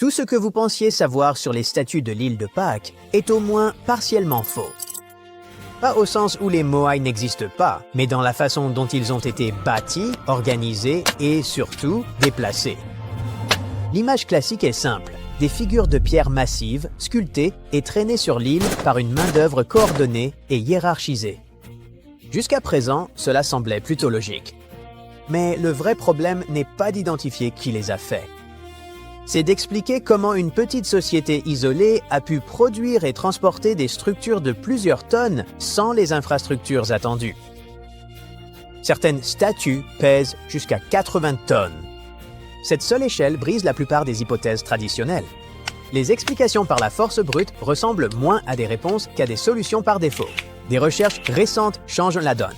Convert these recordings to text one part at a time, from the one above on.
Tout ce que vous pensiez savoir sur les statues de l'île de Pâques est au moins partiellement faux. Pas au sens où les Moai n'existent pas, mais dans la façon dont ils ont été bâtis, organisés et surtout déplacés. L'image classique est simple, des figures de pierre massives, sculptées et traînées sur l'île par une main-d'œuvre coordonnée et hiérarchisée. Jusqu'à présent, cela semblait plutôt logique. Mais le vrai problème n'est pas d'identifier qui les a faits. C'est d'expliquer comment une petite société isolée a pu produire et transporter des structures de plusieurs tonnes sans les infrastructures attendues. Certaines statues pèsent jusqu'à 80 tonnes. Cette seule échelle brise la plupart des hypothèses traditionnelles. Les explications par la force brute ressemblent moins à des réponses qu'à des solutions par défaut. Des recherches récentes changent la donne.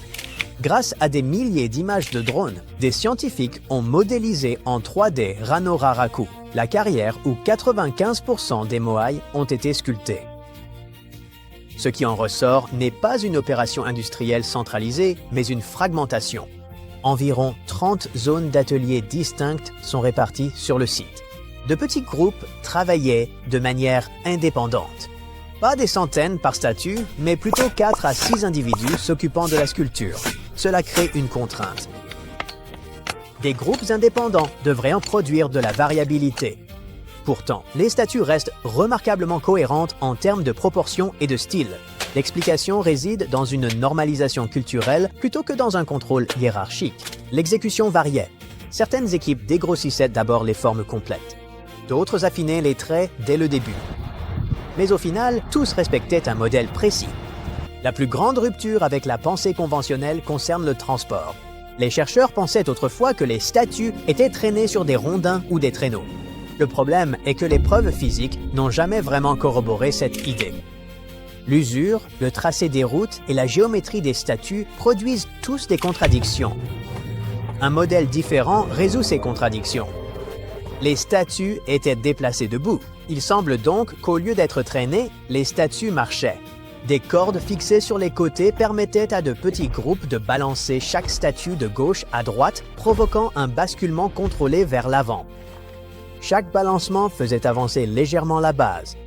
Grâce à des milliers d'images de drones, des scientifiques ont modélisé en 3D Rano Raraku, la carrière où 95% des Moai ont été sculptés. Ce qui en ressort n'est pas une opération industrielle centralisée, mais une fragmentation. Environ 30 zones d'ateliers distinctes sont réparties sur le site. De petits groupes travaillaient de manière indépendante. Pas des centaines par statue, mais plutôt 4 à 6 individus s'occupant de la sculpture. Cela crée une contrainte. Des groupes indépendants devraient en produire de la variabilité. Pourtant, les statues restent remarquablement cohérentes en termes de proportions et de style. L'explication réside dans une normalisation culturelle plutôt que dans un contrôle hiérarchique. L'exécution variait. Certaines équipes dégrossissaient d'abord les formes complètes. D'autres affinaient les traits dès le début. Mais au final, tous respectaient un modèle précis. La plus grande rupture avec la pensée conventionnelle concerne le transport. Les chercheurs pensaient autrefois que les statues étaient traînées sur des rondins ou des traîneaux. Le problème est que les preuves physiques n'ont jamais vraiment corroboré cette idée. L'usure, le tracé des routes et la géométrie des statues produisent tous des contradictions. Un modèle différent résout ces contradictions. Les statues étaient déplacées debout. Il semble donc qu'au lieu d'être traînées, les statues marchaient. Des cordes fixées sur les côtés permettaient à de petits groupes de balancer chaque statue de gauche à droite, provoquant un basculement contrôlé vers l'avant. Chaque balancement faisait avancer légèrement la base.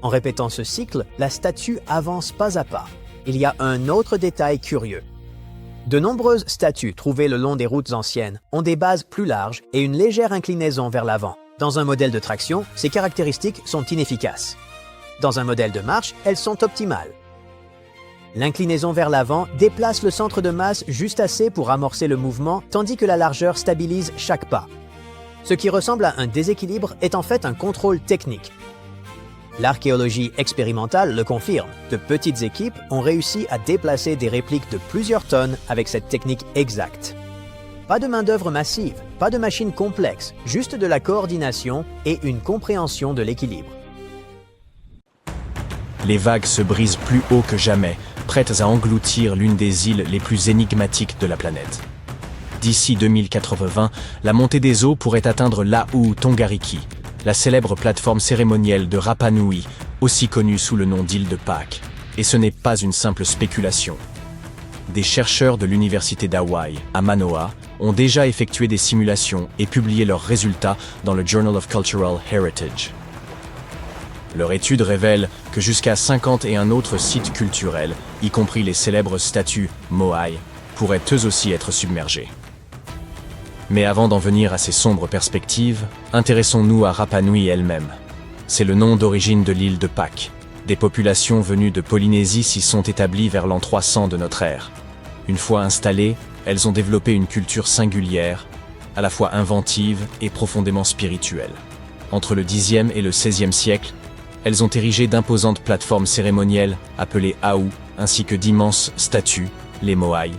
En répétant ce cycle, la statue avance pas à pas. Il y a un autre détail curieux. De nombreuses statues trouvées le long des routes anciennes ont des bases plus larges et une légère inclinaison vers l'avant. Dans un modèle de traction, ces caractéristiques sont inefficaces. Dans un modèle de marche, elles sont optimales. L'inclinaison vers l'avant déplace le centre de masse juste assez pour amorcer le mouvement, tandis que la largeur stabilise chaque pas. Ce qui ressemble à un déséquilibre est en fait un contrôle technique. L'archéologie expérimentale le confirme. De petites équipes ont réussi à déplacer des répliques de plusieurs tonnes avec cette technique exacte. Pas de main-d'œuvre massive, pas de machine complexe, juste de la coordination et une compréhension de l'équilibre. Les vagues se brisent plus haut que jamais, prêtes à engloutir l'une des îles les plus énigmatiques de la planète. D'ici 2080, la montée des eaux pourrait atteindre Lau Tongariki, la célèbre plateforme cérémonielle de Rapa Nui, aussi connue sous le nom d'île de Pâques. Et ce n'est pas une simple spéculation. Des chercheurs de l'université d'Hawaï, à Manoa, ont déjà effectué des simulations et publié leurs résultats dans le Journal of Cultural Heritage. Leur étude révèle que jusqu'à 51 autres sites culturels, y compris les célèbres statues Moai, pourraient eux aussi être submergés. Mais avant d'en venir à ces sombres perspectives, intéressons-nous à Rapa Nui elle-même. C'est le nom d'origine de l'île de Pâques. Des populations venues de Polynésie s'y sont établies vers l'an 300 de notre ère. Une fois installées, elles ont développé une culture singulière, à la fois inventive et profondément spirituelle. Entre le Xe et le XVIe siècle, elles ont érigé d'imposantes plateformes cérémonielles appelées Aou, ainsi que d'immenses statues, les Moai,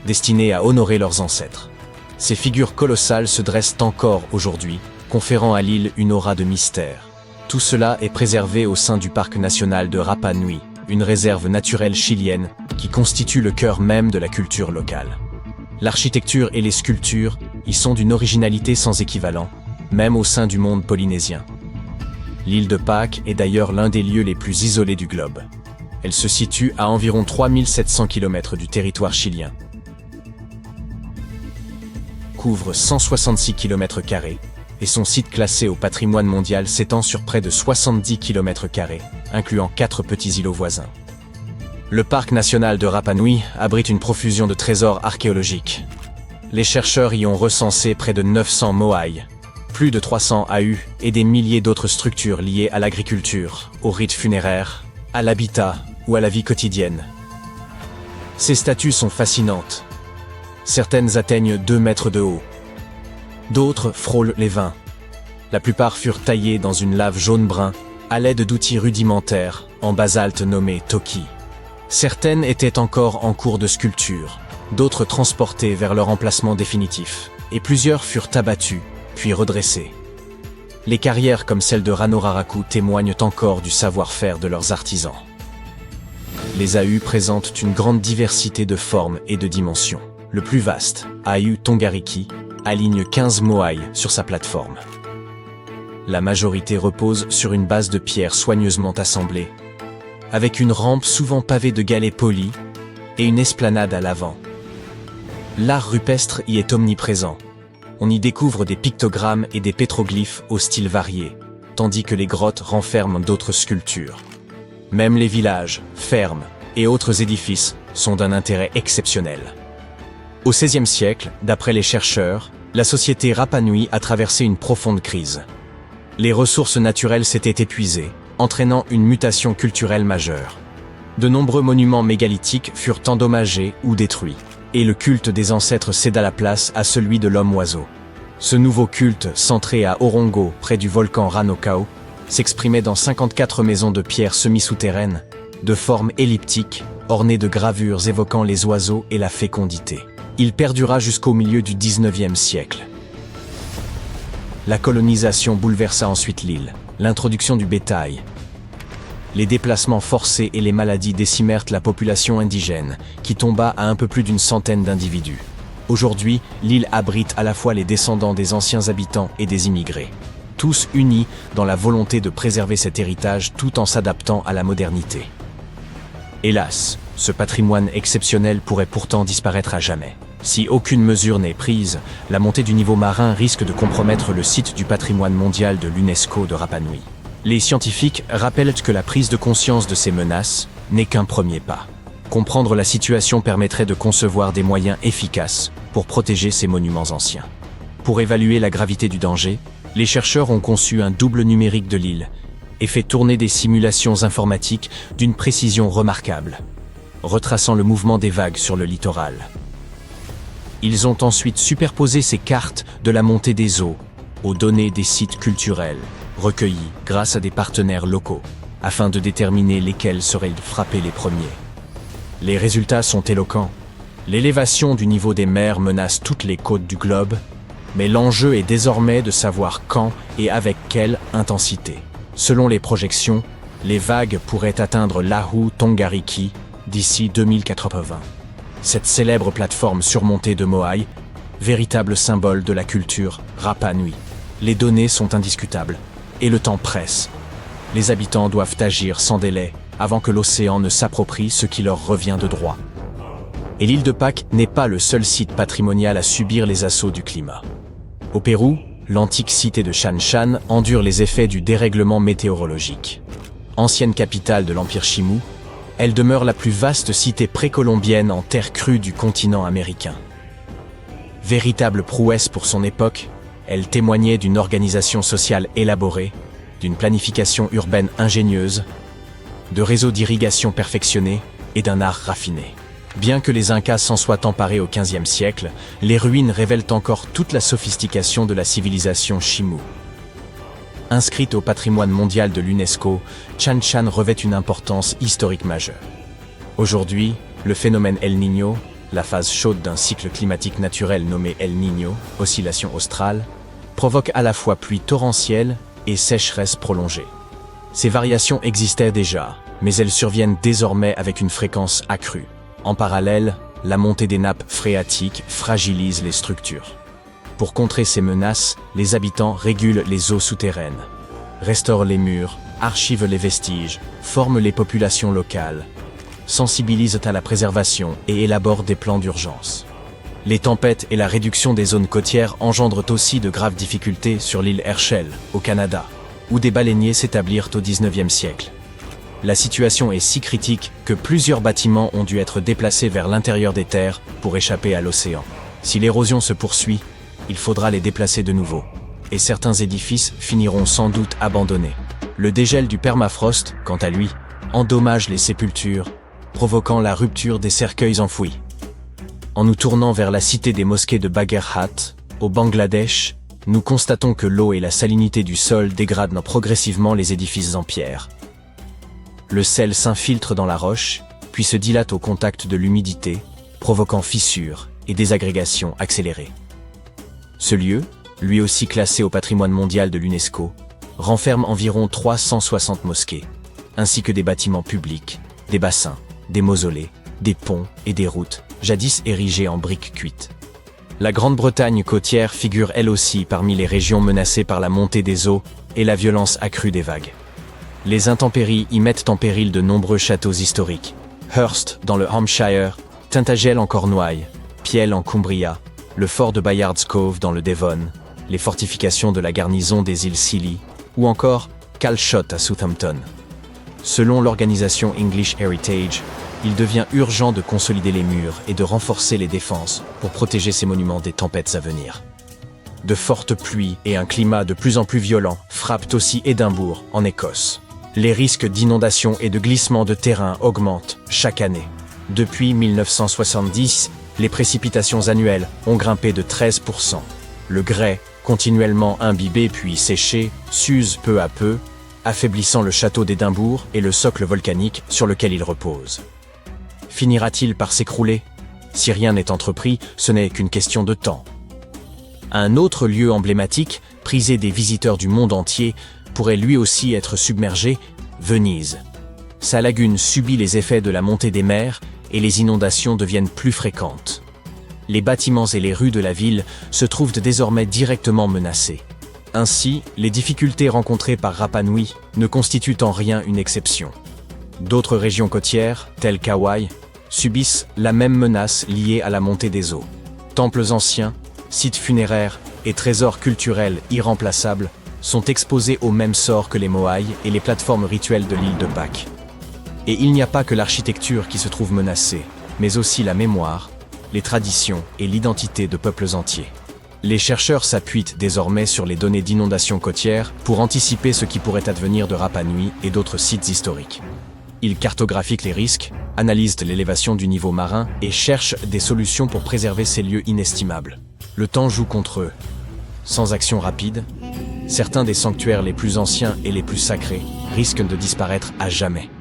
destinées à honorer leurs ancêtres. Ces figures colossales se dressent encore aujourd'hui, conférant à l'île une aura de mystère. Tout cela est préservé au sein du parc national de Rapa Nui, une réserve naturelle chilienne qui constitue le cœur même de la culture locale. L'architecture et les sculptures y sont d'une originalité sans équivalent, même au sein du monde polynésien. L'île de Pâques est d'ailleurs l'un des lieux les plus isolés du globe. Elle se situe à environ 3700 km du territoire chilien. Couvre 166 km² et son site classé au patrimoine mondial s'étend sur près de 70 km², incluant 4 petits îlots voisins. Le parc national de Rapa Nui abrite une profusion de trésors archéologiques. Les chercheurs y ont recensé près de 900 moai, plus de 300 AU et des milliers d'autres structures liées à l'agriculture, aux rites funéraires, à l'habitat ou à la vie quotidienne. Ces statues sont fascinantes. Certaines atteignent 2 mètres de haut. D'autres frôlent les 20. La plupart furent taillées dans une lave jaune-brun à l'aide d'outils rudimentaires en basalte nommés toki. Certaines étaient encore en cours de sculpture, d'autres transportées vers leur emplacement définitif, et plusieurs furent abattues, puis redressées. Les carrières comme celle de Rano Raraku témoignent encore du savoir-faire de leurs artisans. Les AU présentent une grande diversité de formes et de dimensions. Le plus vaste, AU Tongariki, aligne 15 moai sur sa plateforme. La majorité repose sur une base de pierre soigneusement assemblée, avec une rampe souvent pavée de galets polis et une esplanade à l'avant. L'art rupestre y est omniprésent. On y découvre des pictogrammes et des pétroglyphes au style varié, tandis que les grottes renferment d'autres sculptures. Même les villages, fermes et autres édifices sont d'un intérêt exceptionnel. Au XVIe siècle, d'après les chercheurs, la société Rapa Nui a traversé une profonde crise. Les ressources naturelles s'étaient épuisées, entraînant une mutation culturelle majeure. De nombreux monuments mégalithiques furent endommagés ou détruits, et le culte des ancêtres céda la place à celui de l'homme-oiseau. Ce nouveau culte, centré à Orongo, près du volcan Ranokau, s'exprimait dans 54 maisons de pierre semi-souterraines, de forme elliptique, ornées de gravures évoquant les oiseaux et la fécondité. Il perdura jusqu'au milieu du XIXe siècle. La colonisation bouleversa ensuite l'île, l'introduction du bétail. Les déplacements forcés et les maladies décimèrent la population indigène, qui tomba à un peu plus d'une centaine d'individus. Aujourd'hui, l'île abrite à la fois les descendants des anciens habitants et des immigrés, tous unis dans la volonté de préserver cet héritage tout en s'adaptant à la modernité. Hélas, ce patrimoine exceptionnel pourrait pourtant disparaître à jamais. Si aucune mesure n'est prise, la montée du niveau marin risque de compromettre le site du patrimoine mondial de l'UNESCO de Rapa Nui. Les scientifiques rappellent que la prise de conscience de ces menaces n'est qu'un premier pas. Comprendre la situation permettrait de concevoir des moyens efficaces pour protéger ces monuments anciens. Pour évaluer la gravité du danger, les chercheurs ont conçu un double numérique de l'île et fait tourner des simulations informatiques d'une précision remarquable, retraçant le mouvement des vagues sur le littoral. Ils ont ensuite superposé ces cartes de la montée des eaux aux données des sites culturels, recueillis grâce à des partenaires locaux, afin de déterminer lesquels seraient frappés les premiers. Les résultats sont éloquents. L'élévation du niveau des mers menace toutes les côtes du globe, mais l'enjeu est désormais de savoir quand et avec quelle intensité. Selon les projections, les vagues pourraient atteindre l'Ahu Tongariki d'ici 2080. Cette célèbre plateforme surmontée de moai, véritable symbole de la culture Rapa Nui. Les données sont indiscutables, et le temps presse. Les habitants doivent agir sans délai avant que l'océan ne s'approprie ce qui leur revient de droit. Et l'île de Pâques n'est pas le seul site patrimonial à subir les assauts du climat. Au Pérou, l'antique cité de Chan Chan endure les effets du dérèglement météorologique. Ancienne capitale de l'Empire Chimú, elle demeure la plus vaste cité précolombienne en terre crue du continent américain. Véritable prouesse pour son époque, elle témoignait d'une organisation sociale élaborée, d'une planification urbaine ingénieuse, de réseaux d'irrigation perfectionnés et d'un art raffiné. Bien que les Incas s'en soient emparés au XVe siècle, les ruines révèlent encore toute la sophistication de la civilisation Chimú. Inscrite au patrimoine mondial de l'UNESCO, Chan Chan revêt une importance historique majeure. Aujourd'hui, le phénomène El Niño, la phase chaude d'un cycle climatique naturel nommé El Niño, oscillation australe, provoque à la fois pluies torrentielles et sécheresse prolongée. Ces variations existaient déjà, mais elles surviennent désormais avec une fréquence accrue. En parallèle, la montée des nappes phréatiques fragilise les structures. Pour contrer ces menaces, les habitants régulent les eaux souterraines, restaurent les murs, archivent les vestiges, forment les populations locales, sensibilisent à la préservation et élaborent des plans d'urgence. Les tempêtes et la réduction des zones côtières engendrent aussi de graves difficultés sur l'île Herschel, au Canada, où des baleiniers s'établirent au XIXe siècle. La situation est si critique que plusieurs bâtiments ont dû être déplacés vers l'intérieur des terres pour échapper à l'océan. Si l'érosion se poursuit, il faudra les déplacer de nouveau, et certains édifices finiront sans doute abandonnés. Le dégel du permafrost, quant à lui, endommage les sépultures, provoquant la rupture des cercueils enfouis. En nous tournant vers la cité des mosquées de Bagherhat, au Bangladesh, nous constatons que l'eau et la salinité du sol dégradent progressivement les édifices en pierre. Le sel s'infiltre dans la roche, puis se dilate au contact de l'humidité, provoquant fissures et désagrégations accélérées. Ce lieu, lui aussi classé au patrimoine mondial de l'UNESCO, renferme environ 360 mosquées, ainsi que des bâtiments publics, des bassins, des mausolées, des ponts et des routes, jadis érigés en briques cuites. La Grande-Bretagne côtière figure elle aussi parmi les régions menacées par la montée des eaux et la violence accrue des vagues. Les intempéries y mettent en péril de nombreux châteaux historiques. Hurst dans le Hampshire, Tintagel en Cornouailles, Piel en Cumbria, le fort de Bayards Cove dans le Devon, les fortifications de la garnison des îles Scilly, ou encore Calshot à Southampton. Selon l'organisation English Heritage, il devient urgent de consolider les murs et de renforcer les défenses pour protéger ces monuments des tempêtes à venir. De fortes pluies et un climat de plus en plus violent frappent aussi Édimbourg, en Écosse. Les risques d'inondation et de glissement de terrain augmentent chaque année. Depuis 1970, les précipitations annuelles ont grimpé de 13%. Le grès, continuellement imbibé puis séché, s'use peu à peu, affaiblissant le château d'Édimbourg et le socle volcanique sur lequel il repose. Finira-t-il par s'écrouler? Si rien n'est entrepris, ce n'est qu'une question de temps. Un autre lieu emblématique, prisé des visiteurs du monde entier, pourrait lui aussi être submergé, Venise. Sa lagune subit les effets de la montée des mers et les inondations deviennent plus fréquentes. Les bâtiments et les rues de la ville se trouvent désormais directement menacés. Ainsi, les difficultés rencontrées par Rapa Nui ne constituent en rien une exception. D'autres régions côtières, telles qu'Hawaï, subissent la même menace liée à la montée des eaux. Temples anciens, sites funéraires et trésors culturels irremplaçables sont exposés au même sort que les moaïs et les plateformes rituelles de l'île de Pâques. Et il n'y a pas que l'architecture qui se trouve menacée, mais aussi la mémoire, les traditions et l'identité de peuples entiers. Les chercheurs s'appuient désormais sur les données d'inondations côtières pour anticiper ce qui pourrait advenir de Rapa Nui et d'autres sites historiques. Ils cartographient les risques, analysent l'élévation du niveau marin et cherchent des solutions pour préserver ces lieux inestimables. Le temps joue contre eux. Sans action rapide, certains des sanctuaires les plus anciens et les plus sacrés risquent de disparaître à jamais.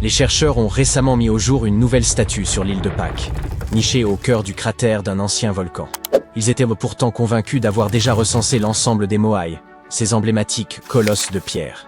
Les chercheurs ont récemment mis au jour une nouvelle statue sur l'île de Pâques, nichée au cœur du cratère d'un ancien volcan. Ils étaient pourtant convaincus d'avoir déjà recensé l'ensemble des moaïs, ces emblématiques colosses de pierre.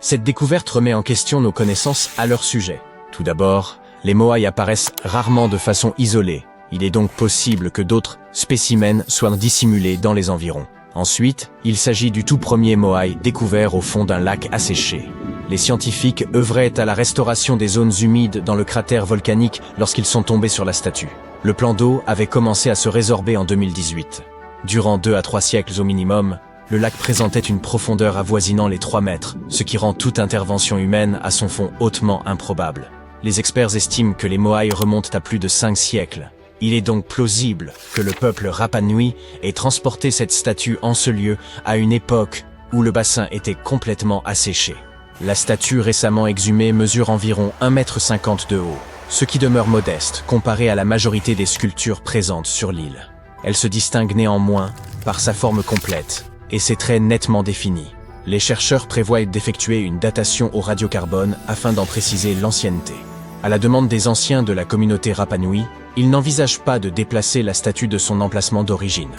Cette découverte remet en question nos connaissances à leur sujet. Tout d'abord, les moaïs apparaissent rarement de façon isolée. Il est donc possible que d'autres spécimens soient dissimulés dans les environs. Ensuite, il s'agit du tout premier moaï découvert au fond d'un lac asséché. Les scientifiques œuvraient à la restauration des zones humides dans le cratère volcanique lorsqu'ils sont tombés sur la statue. Le plan d'eau avait commencé à se résorber en 2018. Durant 2 à 3 siècles au minimum, le lac présentait une profondeur avoisinant les 3 mètres, ce qui rend toute intervention humaine à son fond hautement improbable. Les experts estiment que les moaïs remontent à plus de 5 siècles. Il est donc plausible que le peuple Rapa Nui ait transporté cette statue en ce lieu à une époque où le bassin était complètement asséché. La statue récemment exhumée mesure environ 1,50 m de haut, ce qui demeure modeste comparé à la majorité des sculptures présentes sur l'île. Elle se distingue néanmoins par sa forme complète et ses traits nettement définis. Les chercheurs prévoient d'effectuer une datation au radiocarbone afin d'en préciser l'ancienneté. À la demande des anciens de la communauté Rapa Nui, ils n'envisagent pas de déplacer la statue de son emplacement d'origine.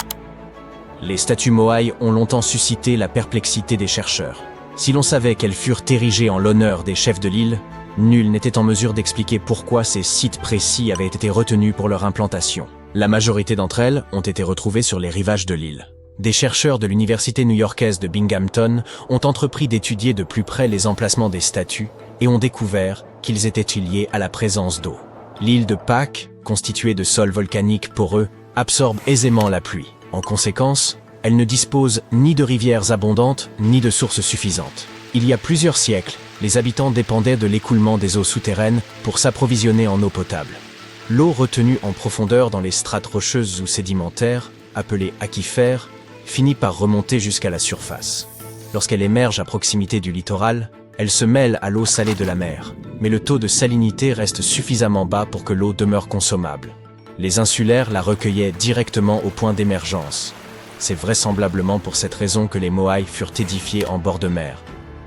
Les statues moaïs ont longtemps suscité la perplexité des chercheurs. Si l'on savait qu'elles furent érigées en l'honneur des chefs de l'île, nul n'était en mesure d'expliquer pourquoi ces sites précis avaient été retenus pour leur implantation. La majorité d'entre elles ont été retrouvées sur les rivages de l'île. Des chercheurs de l'université new-yorkaise de Binghamton ont entrepris d'étudier de plus près les emplacements des statues et ont découvert qu'ils étaient liés à la présence d'eau. L'île de Pâques constituée de sols volcaniques poreux, absorbe aisément la pluie. En conséquence, elle ne dispose ni de rivières abondantes, ni de sources suffisantes. Il y a plusieurs siècles, les habitants dépendaient de l'écoulement des eaux souterraines pour s'approvisionner en eau potable. L'eau retenue en profondeur dans les strates rocheuses ou sédimentaires, appelées aquifères, finit par remonter jusqu'à la surface. Lorsqu'elle émerge à proximité du littoral, elle se mêle à l'eau salée de la mer, mais le taux de salinité reste suffisamment bas pour que l'eau demeure consommable. Les insulaires la recueillaient directement au point d'émergence. C'est vraisemblablement pour cette raison que les Moai furent édifiés en bord de mer,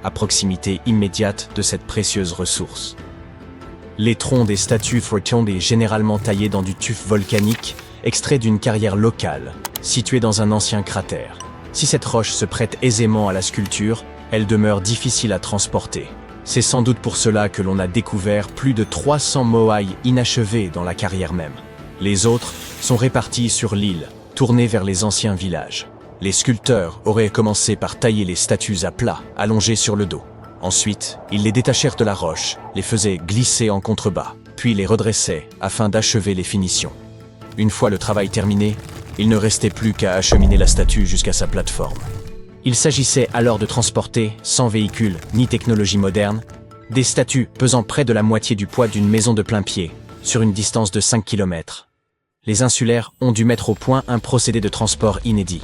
à proximité immédiate de cette précieuse ressource. Les troncs des statues font généralement taillés dans du tuf volcanique, extrait d'une carrière locale, située dans un ancien cratère. Si cette roche se prête aisément à la sculpture, elle demeure difficile à transporter. C'est sans doute pour cela que l'on a découvert plus de 300 Moai inachevés dans la carrière même. Les autres sont répartis sur l'île, tournés vers les anciens villages. Les sculpteurs auraient commencé par tailler les statues à plat, allongées sur le dos. Ensuite, ils les détachèrent de la roche, les faisaient glisser en contrebas, puis les redressaient afin d'achever les finitions. Une fois le travail terminé, il ne restait plus qu'à acheminer la statue jusqu'à sa plateforme. Il s'agissait alors de transporter, sans véhicule ni technologie moderne, des statues pesant près de la moitié du poids d'une maison de plain pied, sur une distance de 5 km. Les insulaires ont dû mettre au point un procédé de transport inédit.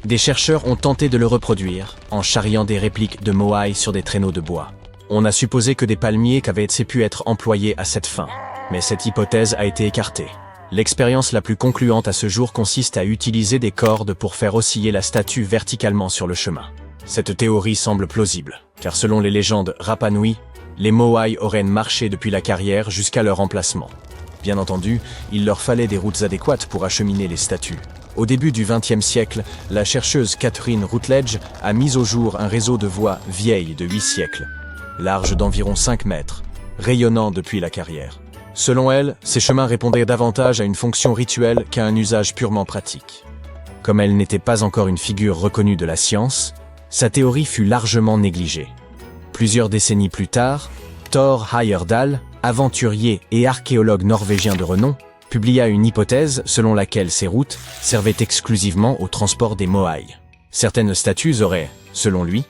Des chercheurs ont tenté de le reproduire, en charriant des répliques de Moai sur des traîneaux de bois. On a supposé que des palmiers avaient pu être employés à cette fin, mais cette hypothèse a été écartée. L'expérience la plus concluante à ce jour consiste à utiliser des cordes pour faire osciller la statue verticalement sur le chemin. Cette théorie semble plausible, car selon les légendes Rapa Nui, les Moai auraient marché depuis la carrière jusqu'à leur emplacement. Bien entendu, il leur fallait des routes adéquates pour acheminer les statues. Au début du XXe siècle, la chercheuse Catherine Routledge a mis au jour un réseau de voies vieilles de 8 siècles, large d'environ 5 mètres, rayonnant depuis la carrière. Selon elle, ces chemins répondaient davantage à une fonction rituelle qu'à un usage purement pratique. Comme elle n'était pas encore une figure reconnue de la science, sa théorie fut largement négligée. Plusieurs décennies plus tard, Thor Heyerdahl, aventurier et archéologue norvégien de renom, publia une hypothèse selon laquelle ces routes servaient exclusivement au transport des Moai. Certaines statues auraient, selon lui,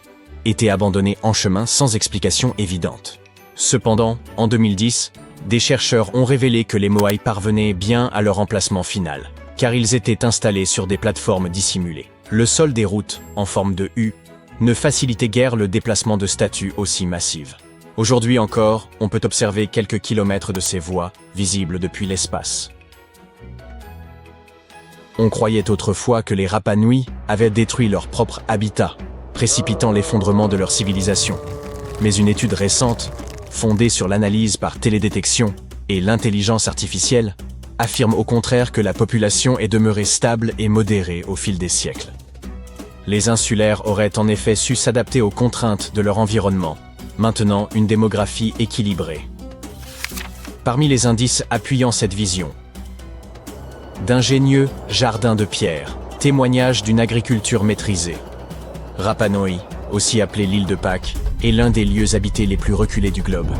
été abandonnées en chemin sans explication évidente. Cependant, en 2010, des chercheurs ont révélé que les Moai parvenaient bien à leur emplacement final, car ils étaient installés sur des plateformes dissimulées. Le sol des routes, en forme de U, ne facilitait guère le déplacement de statues aussi massives. Aujourd'hui encore, on peut observer quelques kilomètres de ces voies, visibles depuis l'espace. On croyait autrefois que les Rapa Nui avaient détruit leur propre habitat, précipitant l'effondrement de leur civilisation. Mais une étude récente, fondée sur l'analyse par télédétection et l'intelligence artificielle, affirme au contraire que la population est demeurée stable et modérée au fil des siècles. Les insulaires auraient en effet su s'adapter aux contraintes de leur environnement, maintenant une démographie équilibrée. Parmi les indices appuyant cette vision, d'ingénieux jardins de pierre, témoignage d'une agriculture maîtrisée. Rapa Nui, aussi appelée l'île de Pâques, est l'un des lieux habités les plus reculés du globe.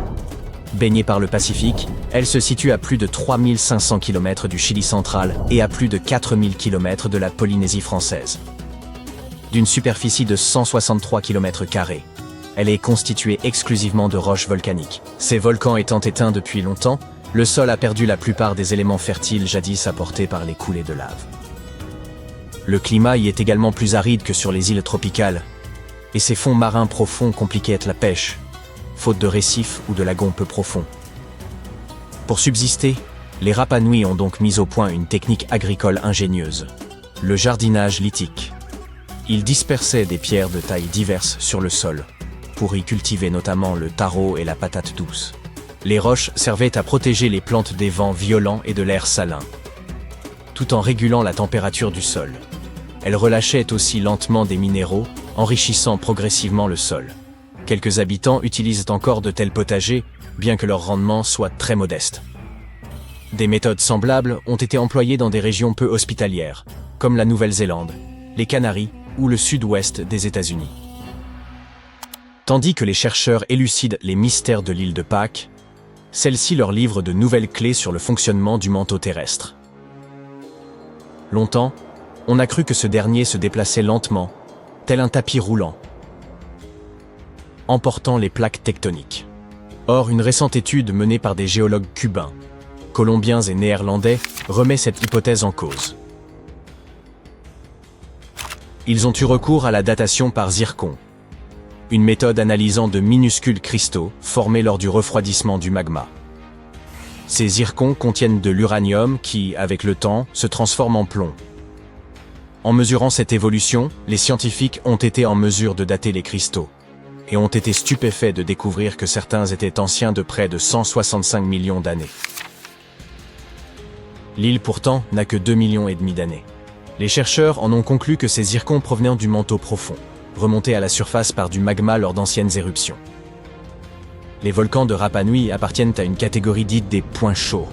Baignée par le Pacifique, elle se situe à plus de 3500 km du Chili central et à plus de 4000 km de la Polynésie française. D'une superficie de 163 km², elle est constituée exclusivement de roches volcaniques. Ces volcans étant éteints depuis longtemps, le sol a perdu la plupart des éléments fertiles jadis apportés par les coulées de lave. Le climat y est également plus aride que sur les îles tropicales, et ces fonds marins profonds compliquaient la pêche, faute de récifs ou de lagons peu profonds. Pour subsister, les Rapa Nui ont donc mis au point une technique agricole ingénieuse, le jardinage lithique. Ils dispersaient des pierres de tailles diverses sur le sol, pour y cultiver notamment le taro et la patate douce. Les roches servaient à protéger les plantes des vents violents et de l'air salin, tout en régulant la température du sol. Elles relâchaient aussi lentement des minéraux, enrichissant progressivement le sol. Quelques habitants utilisent encore de tels potagers, bien que leur rendement soit très modeste. Des méthodes semblables ont été employées dans des régions peu hospitalières, comme la Nouvelle-Zélande, les Canaries ou le sud-ouest des États-Unis. Tandis que les chercheurs élucident les mystères de l'île de Pâques, Celle-ci leur livre de nouvelles clés sur le fonctionnement du manteau terrestre. Longtemps, on a cru que ce dernier se déplaçait lentement, tel un tapis roulant, emportant les plaques tectoniques. Or, une récente étude menée par des géologues cubains, colombiens et néerlandais remet cette hypothèse en cause. Ils ont eu recours à la datation par zircon, une méthode analysant de minuscules cristaux formés lors du refroidissement du magma. Ces zircons contiennent de l'uranium qui, avec le temps, se transforme en plomb. En mesurant cette évolution, les scientifiques ont été en mesure de dater les cristaux et ont été stupéfaits de découvrir que certains étaient anciens de près de 165 millions d'années. L'île pourtant n'a que 2,5 millions d'années. Les chercheurs en ont conclu que ces zircons provenaient du manteau profond, remontés à la surface par du magma lors d'anciennes éruptions. Les volcans de Rapa Nui appartiennent à une catégorie dite des points chauds,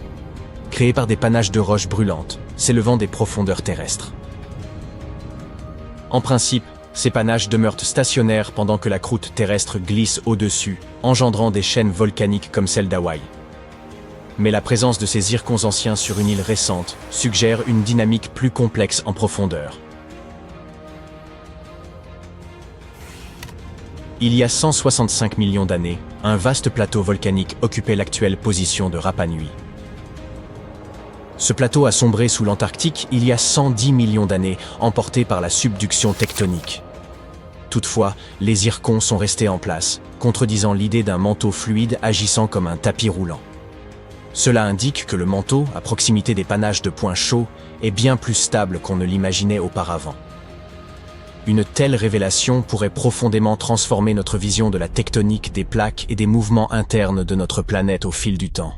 créés par des panaches de roches brûlantes, s'élevant des profondeurs terrestres. En principe, ces panaches demeurent stationnaires pendant que la croûte terrestre glisse au-dessus, engendrant des chaînes volcaniques comme celle d'Hawaï. Mais la présence de ces zircons anciens sur une île récente suggère une dynamique plus complexe en profondeur. Il y a 165 millions d'années, un vaste plateau volcanique occupait l'actuelle position de Rapa Nui. Ce plateau a sombré sous l'Antarctique il y a 110 millions d'années, emporté par la subduction tectonique. Toutefois, les zircons sont restés en place, contredisant l'idée d'un manteau fluide agissant comme un tapis roulant. Cela indique que le manteau, à proximité des panaches de points chauds, est bien plus stable qu'on ne l'imaginait auparavant. Une telle révélation pourrait profondément transformer notre vision de la tectonique des plaques et des mouvements internes de notre planète au fil du temps.